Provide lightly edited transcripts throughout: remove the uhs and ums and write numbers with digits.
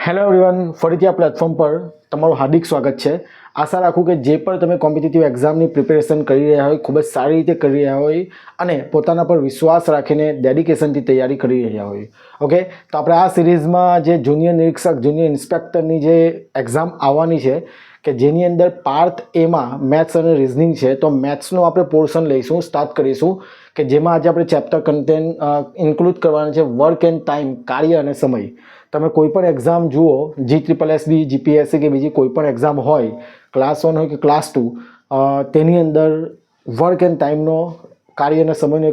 Hello everyone, ફરીથી આ platform પર તમારું હાર્દિક સ્વાગત છે. આશા રાખું કે જે પણ તમે કોમ્પિટિટિવ એક્ઝામની પ્રિપેરેશન કરી રહ્યા હોય, ખૂબ જ સારી રીતે કરી રહ્યા હોય અને પોતાના પર વિશ્વાસ રાખીને ડેડિકેશનથી તૈયારી કરી રહ્યા હોય. ઓકે, તો આપણે આ સિરીઝમાં જે જુનિયર નિરીક્ષક, જુનિયર ઇન્સ્પેક્ટરની જે એક્ઝામ આવવાની છે કે જેની અંદર પાર્ટ એમાં મેથ્સ અને રિઝનિંગ છે, તો મેથ્સનું આપણે પોર્શન લઈશું, સ્ટાર્ટ કરીશું કે જેમાં આજે આપણે ચેપ્ટર કન્ટેન્ટ ઇન્ક્લુડ કરવાના છે વર્ક એન્ડ ટાઈમ, કાર્ય અને સમય. તમે કોઈ પણ એક્ઝામ જુઓ, GSSB, GPSC કે બીજી કોઈ પણ એક્ઝામ હોય, ક્લાસ 1 હોય કે ક્લાસ 2, તેની અંદર વર્ક એન્ડ ટાઈમનો, કાર્ય અને સમયનો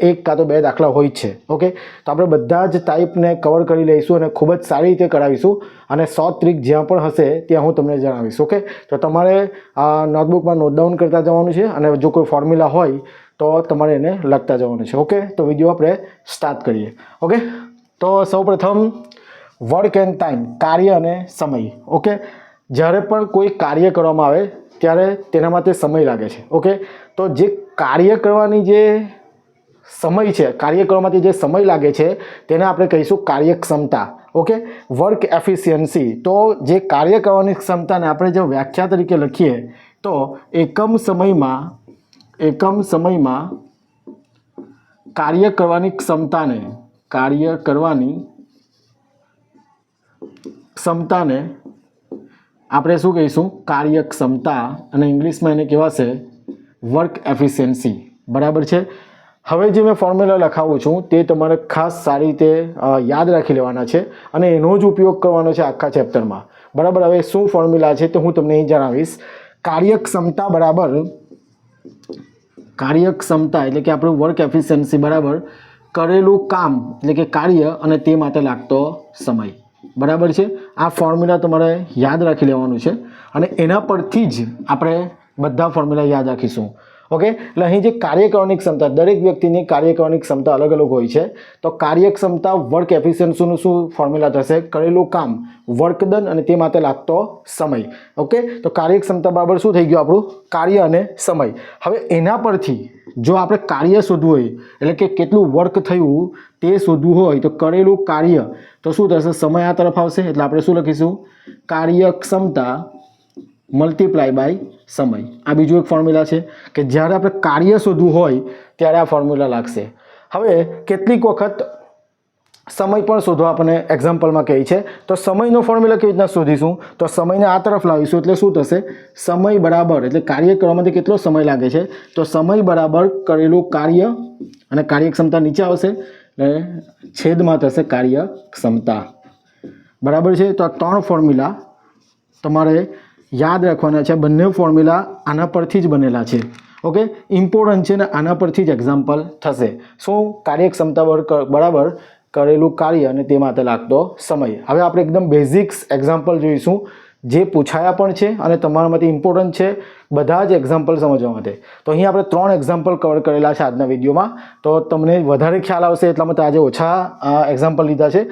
એક કાં તો બે દાખલા હોય જ છે. ઓકે, તો આપણે બધા જ ટાઈપને કવર કરી લઈશું અને ખૂબ જ સારી રીતે કરાવીશું અને શોર્ટ ટ્રીક જ્યાં પણ હશે ત્યાં હું તમને જણાવીશ. ઓકે, તો તમારે નોટબુકમાં નોટ ડાઉન કરતા જવાનું છે અને જો કોઈ ફોર્મ્યુલા હોય તો તમારે એને લખતા જવાનું છે. ઓકે, તો વિડીયો આપણે સ્ટાર્ટ કરીએ. ઓકે, તો સૌપ્રથમ વર્ક એન્ડ ટાઈમ, કાર્ય અને સમય. ઓકે, જ્યારે પણ કોઈ કાર્ય કરવામાં આવે ત્યારે તેના માટે સમય લાગે છે. ઓકે, તો જે કાર્ય કરવાની જે સમય છે, કાર્ય કરવા માટે જે સમય લાગે છે તેને આપણે કહીશું કાર્યક્ષમતા. Okay, work efficiency. તો જે કાર્ય કરવાની ક્ષમતાને આપણે જો વ્યાખ્યા તરીકે લખીએ તો એકમ સમયમાં કાર્ય કરવાની ક્ષમતાને આપણે શું કહીશું? કાર્યક્ષમતા, અને ઇંગ્લિશમાં એને કહેવાશે વર્ક એફિશિયન્સી. બરાબર છે. હવે જે મેં ફોર્મ્યુલા લખાવું છું તે તમારે ખાસ સારી રીતે યાદ રાખી લેવાના છે અને એનો જ ઉપયોગ કરવાનો છે આખા ચેપ્ટરમાં. બરાબર. હવે શું ફોર્મ્યુલા છે તો હું તમને અહીં જણાવીશ. કાર્યક્ષમતા બરાબર, કાર્યક્ષમતા એટલે કે આપણું વર્ક એફિશિયન્સી બરાબર કરેલું કામ એટલે કે કાર્ય અને તે માટે લાગતો સમય. બરાબર છે. આ ફોર્મ્યુલા તમારે યાદ રાખી લેવાનું છે અને એના પરથી જ આપણે બધા ફોર્મ્યુલા યાદ રાખીશું. ઓકે, એટલે અહીં જે કાર્ય કરવાની ક્ષમતા, દરેક વ્યક્તિની કાર્ય કરવાની ક્ષમતા અલગ અલગ હોય છે. તો કાર્યક્ષમતા વર્ક એફિશિયન્સીનું શું ફોર્મ્યુલા થશે? કરેલું કામ, વર્ક ડન અને તે માટે લાગતો સમય. ઓકે, તો કાર્યક્ષમતા બરાબર શું થઈ ગયું આપણું? કાર્ય અને સમય. હવે એના પરથી જો આપણે કાર્ય શોધવું હોય એટલે કે કેટલું વર્ક થયું તે શોધવું હોય તો કરેલું કાર્ય તો શું થશે? સમય આ તરફ આવશે એટલે આપણે શું લખીશું? કાર્યક્ષમતા મલ્ટીપ્લાય બાય સમય. આ બીજું એક ફોર્મ્યુલા છે કે જ્યારે આપણે કાર્ય શોધવું હોય ત્યારે આ ફોર્મ્યુલા લાગશે. હવે કેટલીક વખત સમય પણ શોધવા આપણને એક્ઝામ્પલમાં કહે છે, તો સમયનો ફોર્મ્યુલા કેવી રીતના શોધીશું? તો સમયને આ તરફ લાવીશું એટલે શું થશે? સમય બરાબર, એટલે કાર્ય કરવા માટે કેટલો સમય લાગે છે તો સમય બરાબર કરેલું કાર્ય અને કાર્યક્ષમતા નીચે આવશે એટલે છેદમાં થશે કાર્યક્ષમતા. બરાબર છે. તો આ ત્રણ ફોર્મ્યુલા તમારે યાદ રાખવાના છે. બંને ફોર્મ્યુલા આના પરથી જ બનેલા છે. ઓકે, ઇમ્પોર્ટન્ટ છે ને આના પરથી જ એક્ઝામ્પલ થશે. શું? કાર્યક્ષમતા બરાબર કરેલું કાર્ય અને તે માટે લાગતો સમય. હવે આપણે એકદમ બેઝિક્સ એક્ઝામ્પલ જોઈશું જે પૂછાયા પણ છે અને તમારા માટે ઇમ્પોર્ટન્ટ છે બધા જ એક્ઝામ્પલ સમજવા માટે. તો અહીં આપણે 3 એક્ઝામ્પલ કવર કરેલા છે આજના વિડીયોમાં, તો તમને વધારે ખ્યાલ આવશે એટલા માટે આજે ઓછા એક્ઝામ્પલ લીધા છે.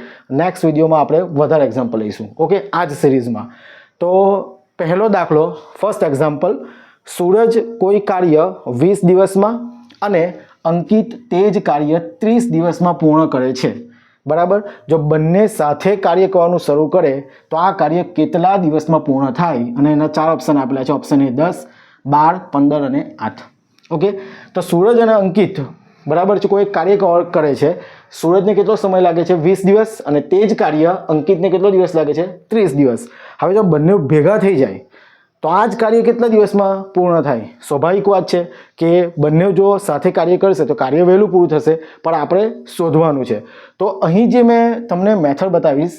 નેક્સ્ટ વિડીયોમાં આપણે વધારે એક્ઝામ્પલ લઈશું. ઓકે, આ જ સિરીઝમાં. તો પહેલો દાખલો, ફર્સ્ટ એક્ઝામ્પલ, સૂરજ કોઈ કાર્ય 20 દિવસમાં અને અંકિત તે જ કાર્ય 30 દિવસમાં પૂર્ણ કરે છે. બરાબર. જો બંને સાથે કાર્ય કરવાનું શરૂ કરે તો આ કાર્ય કેટલા દિવસમાં પૂર્ણ થાય? અને એના 4 ઓપ્શન આપેલા છે. ઓપ્શન એ 10, 12, 15 અને 8. ઓકે, તો સૂરજ અને અંકિત બરાબર છે કોઈ કાર્ય કરે છે. સૂરજને કેટલો સમય લાગે છે? 20 દિવસ. અને તે જ કાર્ય અંકિતને કેટલો દિવસ લાગે છે? 30 દિવસ. હવે જો બંને ભેગા થઈ જાય તો આ જ કાર્ય કેટલા દિવસમાં પૂર્ણ થાય? સ્વાભાવિક વાત છે કે બંને જો સાથે કાર્ય કરશે તો કાર્ય વહેલું પૂરું થશે, પણ આપણે શોધવાનું છે. તો અહીં જે મેં તમને મેથડ બતાવીશ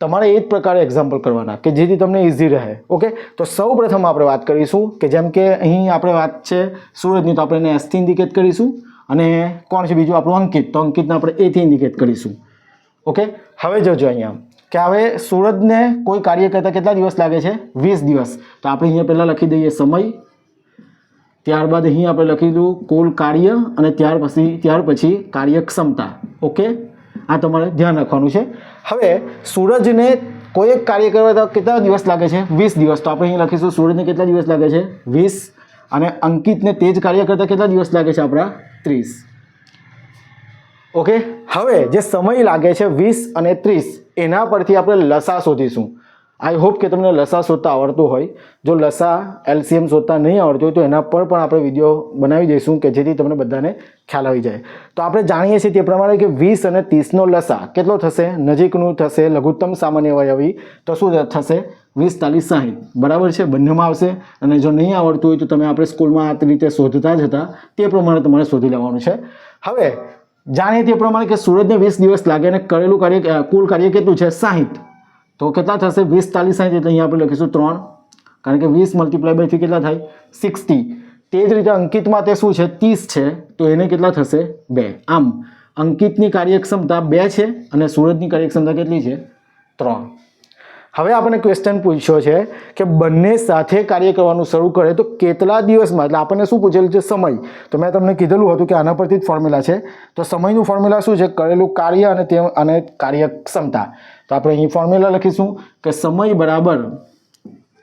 તમારે એ જ પ્રકારે એક્ઝામ્પલ કરવાના કે જેથી તમને ઇઝી રહે. ઓકે, તો સૌ પ્રથમ આપણે વાત કરીશું કે જેમ કે અહીં આપણે વાત છે સૂરજની, તો આપણે એને S થી ઇન્ડિકેટ કરીશું અને કોણ છે બીજું આપણું અંકિત, તો અંકિતને આપણે A થી ઇન્ડિકેટ કરીશું. ઓકે, હવે જોજો અહીંયા કે હવે સૂરજને કોઈ કાર્ય કરતાં કેટલા દિવસ લાગે છે? 20 દિવસ. તો આપણે અહીંયા પહેલાં લખી દઈએ સમય, ત્યારબાદ અહીં આપણે લખી દઉં કુલ કાર્ય અને ત્યાર પછી કાર્યક્ષમતા. ઓકે, આ તમારે ધ્યાન રાખવાનું છે. હવે સૂરજને કોઈ એક કાર્ય કરવા કેટલા દિવસ લાગે છે? 20 દિવસ. તો આપણે અહીં લખીશું સૂરજને કેટલા દિવસ લાગે છે? 20. અને અંકિતને તે જ કાર્ય કરતાં કેટલા દિવસ લાગે છે? આપણા 30. ઓકે, હવે જે સમય લાગે છે 20 અને 30 એના પરથી આપણે લસા શોધીશું. આઈ હોપ કે તમને લસા શોધતા આવડતું હોય. જો લસા એલસીએમ શોધતા નહીં આવડતું હોય તો એના પર પણ આપણે વિડીયો બનાવી દઈશું કે જેથી તમને બધાને ખ્યાલ આવી જાય. તો આપણે જાણીએ છીએ તે પ્રમાણે કે 20 અને 30નો લસા કેટલો થશે? નજીકનું થશે, લઘુત્તમ સામાન્ય અવયવી, તો શું થશે? 20 40 60. બરાબર છે, બંનેમાં આવશે. અને જો નહીં આવડતું હોય તો તમે આપણે સ્કૂલમાં આ રીતે શોધતા જ હતા તે પ્રમાણે તમારે શોધી લેવાનું છે. હવે જાણીએ તે પ્રમાણે કે સૂરજને 20 દિવસ લાગે અને કરેલું કાર્ય કુલ કાર્ય કેટલું છે? 60. તો કેટલા થશે? 20 40 60 એટલે અહીંયા આપણે લખીશું 3, કારણ કે 20 મલ્ટીપ્લાય બાય 3 કેટલા થાય? 60. તે જ રીતે અંકિતમાં તે શું છે? 30 છે, તો એને કેટલા થશે? 2. આમ અંકિતની કાર્યક્ષમતા 2 છે અને સૂરજની કાર્યક્ષમતા કેટલી છે? 3. હવે આપણને ક્વેશ્ચન પૂછ્યો છે કે બંને સાથે કાર્ય કરવાનું શરૂ કરે તો કેટલા દિવસમાં, એટલે આપણને શું પૂછેલું છે? સમય. તો મેં તમને કીધેલું હતું કે આના પરથી જ ફોર્મ્યુલા છે. તો સમયનું ફોર્મ્યુલા શું છે? કરેલું કાર્ય અને કાર્યક્ષમતા. તો આપણે અહીં ફોર્મ્યુલા લખીશું કે સમય બરાબર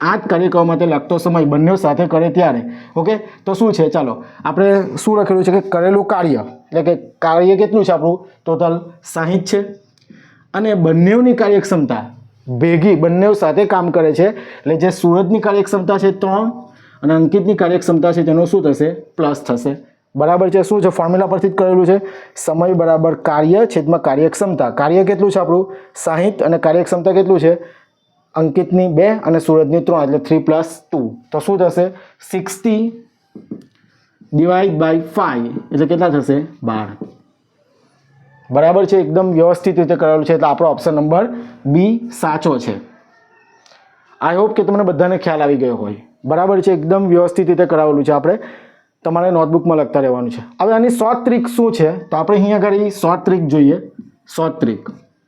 આ જ કાર્ય કરવા માટે લાગતો સમય બંને સાથે કરે ત્યારે. ઓકે, તો શું છે? ચાલો આપણે શું લખેલું છે કે કરેલું કાર્ય, એટલે કે કાર્ય કેટલું છે આપણું? ટોટલ 60 છે. અને બંનેની કાર્યક્ષમતા ભેગી બંને સાથે કામ કરે છે, એટલે જે સૂરજની કાર્યક્ષમતા છે 3 અને અંકિતની કાર્યક્ષમતા છે તેનો શું થશે? પ્લસ થશે. બરાબર છે. શું છે? ફોર્મ્યુલા પરથી જ કરેલું છે. સમય બરાબર કાર્ય છેદમાં કાર્યક્ષમતા. કાર્ય કેટલું છે આપણું? 60 અને કાર્યક્ષમતા કેટલું છે? અંકિતની 2 અને સૂરજની 3 એટલે 3 + 2. તો શું થશે? 60 ડિવાઈડ બાય 5 એટલે કેટલા થશે? 12. બરાબર છે, એકદમ વ્યવસ્થિત રીતે કરેલું છે, એટલે આપણો ઓપ્શન નંબર બી સાચો છે. આઈ હોપ કે તમને બધાને ખ્યાલ આવી ગયો હોય. બરાબર છે, એકદમ વ્યવસ્થિત રીતે કરાવેલું છે. આપણે તમારે નોટબુકમાં લખતા રહેવાનું છે. હવે આની શોર્ટ ટ્રીક શું છે? તો આપણે અહીંયા આગળ શોર્ટ ટ્રીક જોઈએ. શોર્ટ ટ્રીક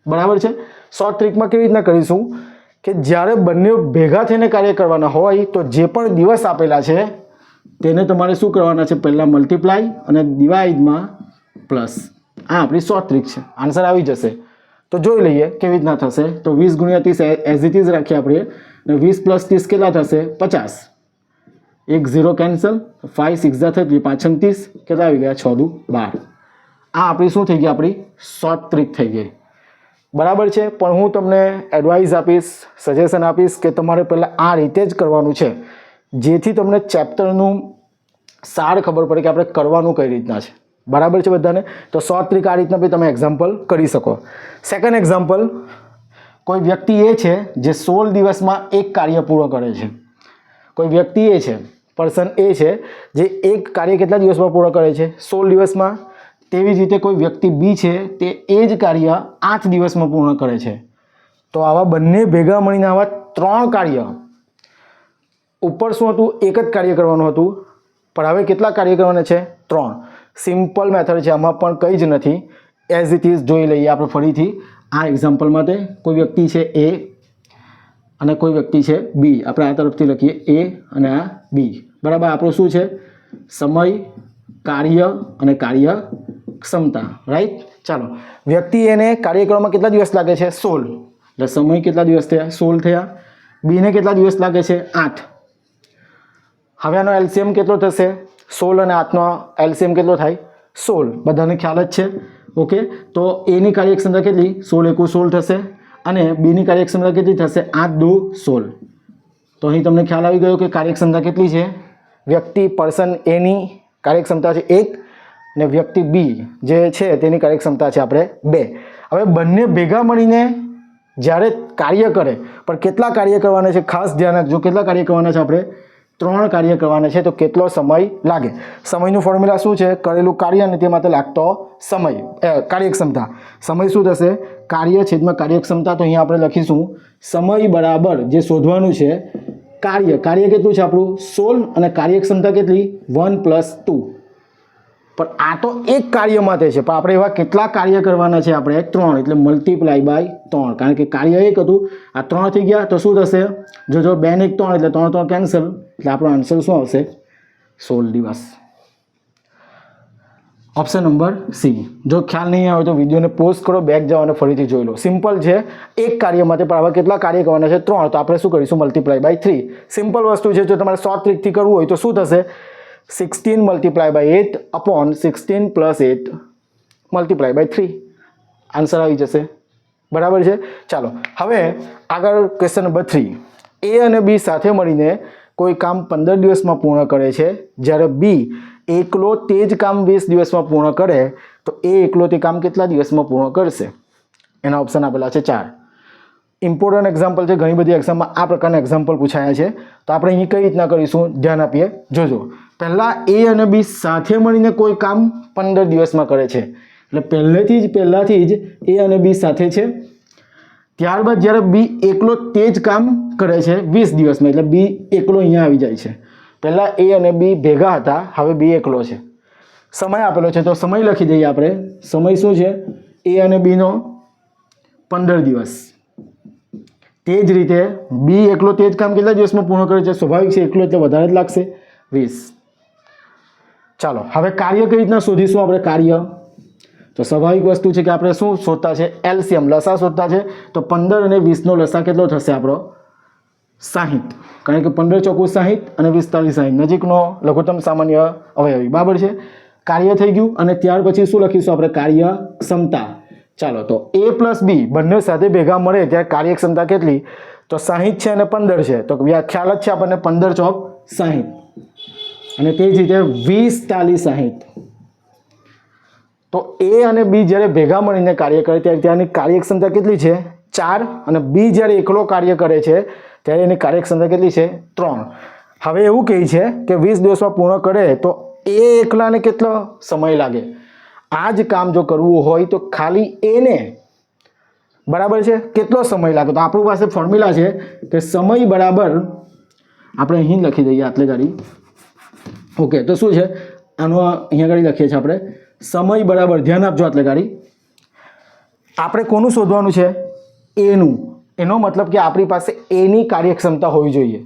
બરાબર છે. શોર્ટ ટ્રીકમાં કેવી રીતના કરીશું કે જ્યારે બંને ભેગા થઈને કાર્ય કરવાના હોય તો જે પણ દિવસ આપેલા છે તેને તમારે શું કરવાના છે? પહેલાં મલ્ટીપ્લાય અને ડિવાઈડમાં પ્લસ. આ આપણી શોર્ટ ટ્રીક છે. આન્સર આવી જશે. તો જોઈ લઈએ કેવી રીતના થશે. તો 20 × 30 એઝ ઇટ ઇઝ રાખીએ આપણે. અને 20 + 30 કેટલા થશે? 50. 1 0 કેન્સલ. 5 6 30 5 30 કેટલા આવી ગયા? 6 2 12. આ આપણી શું થઈ ગઈ? આપણી શોર્ટ ટ્રીક થઈ ગઈ. બરાબર છે. પણ હું તમને એડવાઇસ આપીશ, સજેશન આપીશ કે તમારે પહેલાં આ રીતે જ કરવાનું છે, જેથી તમને ચેપ્ટરનું સાર ખબર પડે કે આપણે કરવાનું કઈ રીતના છે. બરાબર છે બધાને? તો શોર્ટ ટ્રીક આ રીતના બી તમે એક્ઝામ્પલ કરી શકો. સેકન્ડ એક્ઝામ્પલ, કોઈ વ્યક્તિ એ છે જે 16 દિવસમાં એક કાર્ય પૂર્ણ કરે છે. કોઈ વ્યક્તિ એ છે, પર્સન એ છે જે એક કાર્ય કેટલા દિવસમાં પૂર્ણ કરે છે? 16 દિવસમાં. તેવી જ રીતે કોઈ વ્યક્તિ બી છે તે એ જ કાર્ય 8 દિવસમાં પૂર્ણ કરે છે. તો આવા બંને ભેગા મળીને આવા 3 કાર્ય, ઉપર શું હતું? એક જ કાર્ય કરવાનું હતું, પણ હવે કેટલા કાર્ય કરવાના છે? 3. સિમ્પલ મેથડ છે, આમાં પણ કંઈ જ નથી. એઝ ઇટ ઇઝ જોઈ લઈએ આપણે ફરીથી આ એક્ઝામ્પલ માટે. કોઈ વ્યક્તિ છે એ અને કોઈ વ્યક્તિ છે બી. આપણે આ તરફથી લખીએ એ અને આ બી. બરાબર. આપણું શું છે? સમય, કાર્ય અને કાર્યક્ષમતા. રાઈટ. ચાલો, વ્યક્તિ એને કાર્ય કરવામાં કેટલા દિવસ લાગે છે? 16. એટલે સમય કેટલા દિવસ થયા? 16 થયા. બીને કેટલા દિવસ લાગે છે? 8. હવે આનો એલસીએમ કેટલો થશે? 16 અને 8નો એલસીએમ કેટલો થાય? 16. બધાને ખ્યાલ જ છે. ઓકે, તો એની કાર્યક્ષમતા કેટલી? 16 × 16 થશે અને બીની કાર્યક્ષમતા કેટલી થશે? 8 2 16. તો અહીં તમને ખ્યાલ આવી ગયો કે કાર્યક્ષમતા કેટલી છે? વ્યક્તિ પર્સન એની કાર્યક્ષમતા છે 1 અને વ્યક્તિ બી જે છે તેની કાર્યક્ષમતા છે આપણે 2. હવે બંને ભેગા મળીને જ્યારે કાર્ય કરે, પણ કેટલા કાર્ય કરવાના છે? ખાસ ધ્યાન રાખજો, કેટલા કાર્ય કરવાના છે? આપણે 3 કાર્ય કરવાના છે. તો કેટલો સમય લાગે? સમયનું ફોર્મ્યુલા શું છે? કરેલું કાર્ય અને તે માટે લાગતો સમય, કાર્યક્ષમતા. સમય શું થશે? કાર્ય છેદમાં કાર્યક્ષમતા. તો અહીંયા આપણે લખીશું સમય બરાબર જે શોધવાનું છે કાર્ય. કાર્ય કેટલું છે આપણું? 16 અને કાર્યક્ષમતા કેટલી? 1 + 2. પણ આ તો એક કાર્ય માટે છે, પણ આપણે એવા કેટલા કાર્ય કરવાના છે? આપણે 3, એટલે મલ્ટીપ્લાય બાય 3, કારણ કે કાર્ય એક હતું, આ 3 થઈ ગયા. તો શું થશે? જો 2 ને 1 3 એટલે 3 3 કેન્સલ. એટલે આપણો આન્સર શું આવશે? 16 દિવસ. Option number C. જો ખ્યાલ નહીં આવે તો વિડીયોને પોઝ કરો, બેક જાઓ અને ફરીથી જોઈ લો. સિમ્પલ છે, એક કાર્ય માટે, પણ આવા કેટલા કાર્ય કરવાના છે? 3. તો આપણે શું કરીશું? Multiply by 3. સિમ્પલ વસ્તુ છે. જો તમારે શોર્ટ ટ્રીકથી કરવું હોય તો શું થશે? 16 × 8 / 16 + 8 મલ્ટીપ્લાય બાય 3 આન્સર આવી જશે. બરાબર છે. ચાલો હવે આગળ ક્વેશ્ચન નંબર 3. એ અને બી સાથે મળીને કોઈ કામ 15 દિવસમાં પૂર્ણ કરે છે, જ્યારે બી એકલો તે જ કામ 20 દિવસમાં પૂર્ણ કરે તો એ એકલો તે કામ કેટલા દિવસમાં પૂર્ણ કરશે? એના ઓપ્શન આપેલા છે 4. ઇમ્પોર્ટન્ટ એક્ઝામ્પલ છે, ઘણી બધી એક્ઝામમાં આ પ્રકારના એક્ઝામ્પલ પૂછાયા છે. તો આપણે અહીં કઈ રીતના કરીશું, ધ્યાન આપીએ. જોજો, પહેલાં એ અને બી સાથે મળીને કોઈ કામ 15 દિવસમાં કરે છે, એટલે પહેલાથી જ એ અને બી સાથે છે. ત્યારબાદ જ્યારે બી એકલો તે જ કામ કરે છે 20 દિવસમાં, એટલે બી એકલો અહીંયા આવી જાય છે. પહેલાં એ અને બી ભેગા હતા, હવે બી એકલો છે. સમય આપેલો છે તો સમય લખી દઈએ આપણે. સમય શું છે? એ અને બીનો 15 દિવસ. તે જ રીતે બી એકલો તે જ કામ કેટલા દિવસમાં પૂર્ણ કરે છે? સ્વાભાવિક છે, એકલો એટલે વધારે જ લાગશે, 20. ચાલો હવે કાર્ય કઈ રીતના શોધીશું આપણે? કાર્ય તો સ્વાભાવિક વસ્તુ છે કે આપણે શું શોધતા છે? એલસીએમ, લસા શોધતા છે. તો 15 અને 20નો લસા કેટલો થશે આપણો? 60. કારણ કે 15 ચોકુ 60 અને 20 તાલી 60 નજીકનો લઘુત્તમ સામાન્ય અવયવી. બરાબર છે. કાર્ય થઈ ગયું. અને ત્યાર પછી શું લખીશું આપણે? કાર્ય ક્ષમતા. ચાલો તો એ પ્લસ બી બંને સાથે ભેગા મળે ત્યારે કાર્યક્ષમતા કેટલી? તો 60 છે અને 15 છે. તો ખ્યાલ જ છે આપણને, 15 ચોક 60 અને તે જ રીતે 20 તાલી 60. તો એ અને બી જ્યારે ભેગા મળીને કાર્ય કરે ત્યારે ત્યાંની કાર્યક્ષમતા કેટલી છે? 4. અને બી જ્યારે એકલો કાર્ય કરે છે ત્યારે એની કાર્યક્ષમતા કેટલી છે? 3. હવે એવું કહે છે કે 20 દિવસમાં પૂર્ણ કરે તો એ એકલાને કેટલો સમય લાગે? આ જ કામ જો કરવું હોય તો ખાલી એને, બરાબર છે, કેટલો સમય લાગે? તો આપણી પાસે ફોર્મ્યુલા છે કે સમય બરાબર, આપણે અહીં લખી દઈએ આટલે ગાડી. ઓકે, તો શું છે આનો? અહીંયા ગાડી લખીએ છીએ આપણે. સમય બરાબર, ધ્યાન આપજો આટલે ગાડી. આપણે કોનું શોધવાનું છે? એનું. એનો મતલબ કે આપણી પાસે એની કાર્યક્ષમતા હોવી જોઈએ.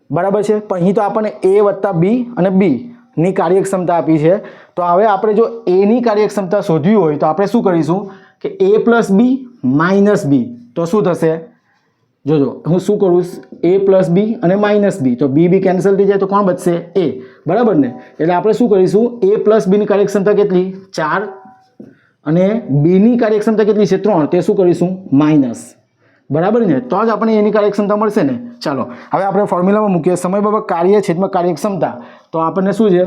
બરાબર છે. પણ અહીં તો આપણને એ વત્તા બી અને બી ની કાર્યક્ષમતા આપી છે. તો હવે આપણે જો એની કાર્યક્ષમતા શોધવી હોય તો આપણે શું કરીશું કે એ પ્લસ બી માઇનસ બી. તો શું થશે? જોજો, હું શું કરું? એ પ્લસ બી અને માઇનસ બી. તો બી કેન્સલ થઈ જાય તો કોણ બચશે? એ. બરાબર ને? એટલે આપણે શું કરીશું? એ પ્લસ બીની કાર્યક્ષમતા કેટલી? 4. અને બીની કાર્યક્ષમતા કેટલી છે? 3. તે શું કરીશું? માઇનસ. બરાબર ને? તો જ આપણે એની કાર્યક્ષમતા મળશે ને. ચાલો હવે આપણે ફોર્મ્યુલામાં મૂકીએ. સમય બરાબર કાર્ય છેદમાં કાર્યક્ષમતા. તો આપણને શું છે?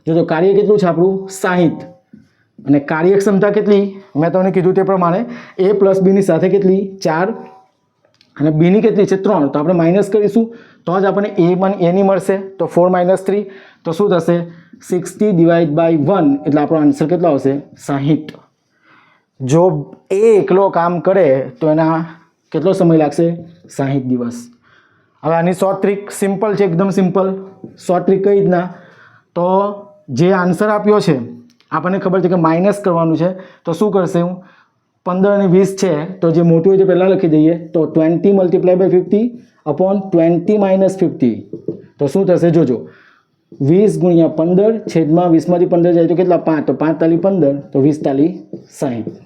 જો કાર્ય કેટલું છે આપણું? 60. અને કાર્યક્ષમતા કેટલી? મેં તમને કીધું તે પ્રમાણે એ પ્લસ બીની સાથે કેટલી? 4. અને બીની કેટલી છે? 3. તો આપણે માઇનસ કરીશું તો જ આપણને એની મળશે. તો 4 - 3 તો શું થશે? 60/1. એટલે આપણો આન્સર કેટલો આવશે? 60. જો એ એકલો કામ કરે તો એના કેટલો સમય લાગશે? 60 દિવસ. હવે આની શોર્ટ ટ્રીક સિમ્પલ છે, એકદમ સિમ્પલ. શોર્ટ ટ્રીક કઈ રીતના? તો જે આન્સર આપ્યો છે આપણને ખબર છે કે માઇનસ કરવાનું છે. તો શું કરશે? હું 15 અને 20 છે તો જે મોટું હોય તે પહેલાં લખી દઈએ. તો 20 × 50/20 50 તો શું થશે? જોજો, 20 × 15 છેદમાં 20માંથી 15 જાય તો કેટલા? 5. તો 5 તાલી 15 તો 20 તાલી 60.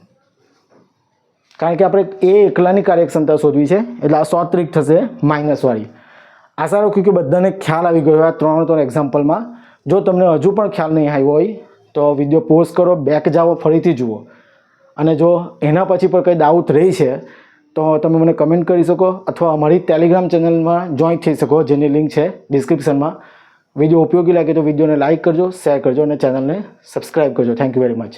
કારણ કે આપણે એ એકલાની કાર્યક્ષમતા શોધવી છે એટલે આ શોર્ટ ટ્રીક થશે માઇનસવાળી. આશા રાખું કે બધાને ખ્યાલ આવી ગયો આ 3 એક્ઝામ્પલમાં. જો તમને હજુ પણ ખ્યાલ નહીં આવ્યો હોય તો વિડીયો પોઝ કરો, બેક જાઓ, ફરીથી જુઓ. અને જો એના પછી પણ કંઈ ડાઉટ રહી છે તો તમે મને કમેન્ટ કરી શકો અથવા અમારી ટેલિગ્રામ ચેનલમાં જોઈન થઈ શકો, જેની લિંક છે ડિસ્ક્રિપ્શનમાં. વિડીયો ઉપયોગી લાગે તો વિડીયોને લાઇક કરજો, શેર કરજો અને ચેનલને સબસ્ક્રાઈબ કરજો. Thank you very much.